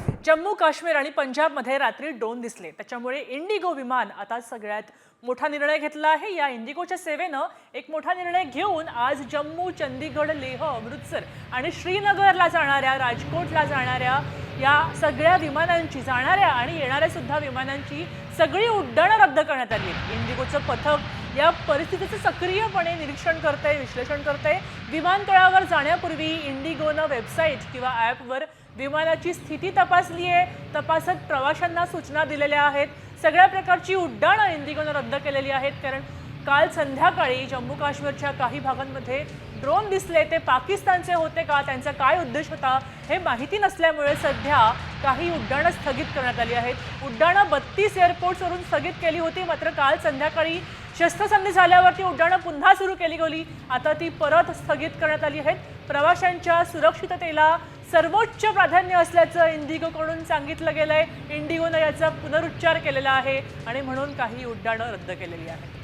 जम्मू काश्मीर आणि पंजाबमध्ये रात्री ड्रोन दिसले, त्याच्यामुळे इंडिगो विमान आता सगळ्यात मोठा निर्णय घेतला आहे। या इंडिगोच्या सेवेनं एक मोठा निर्णय घेऊन आज जम्मू, चंदीगड, लेह, अमृतसर आणि श्रीनगरला जाणाऱ्या, राजकोटला जाणाऱ्या या सगळ्या विमानांची आणि येणाऱ्या सुद्धा विमानांची सगळी उड्डाणं रद्द करण्यात आली आहेत। इंडिगोचं पथक या परिस्थितीचं सक्रियपणे निरीक्षण करते, विश्लेषण करते। विमानतळावर जाण्यापूर्वी इंडिगोनं वेबसाईट किंवा ॲपवर विमानाची स्थिती तपासली आहे। तपासत प्रवाशांना सूचना दिलेल्या आहेत। सगळ्या प्रकारची उड्डाणं इंडिगोनं रद्द केलेली आहेत, कारण काल संध्याकाळी जम्मू काश्मीरच्या काही भागांमध्ये ड्रोन दिसले। ते पाकिस्तानचे होते का, त्यांचा काय उद्देश होता हे माहिती नसल्यामुळे सध्या काही उड्डाणं स्थगित करण्यात आली आहेत। उड्डाणं 32 एअरपोर्ट्सवरून स्थगित केली होती, मात्र काल संध्याकाळी शस्त्रसंधी झाल्यावरती उड्डाणं पुन्हा सुरू केली गेली। आता ती परत स्थगित करण्यात आली आहेत। प्रवाशांच्या सुरक्षिततेला सर्वोच्च प्राधान्य असल्याचं इंडिगोकडून सांगितलं गेलंय। इंडिगोनं याचा पुनरुच्चार केलेला आहे आणि म्हणून काही उड्डाणं रद्द केलेली आहेत।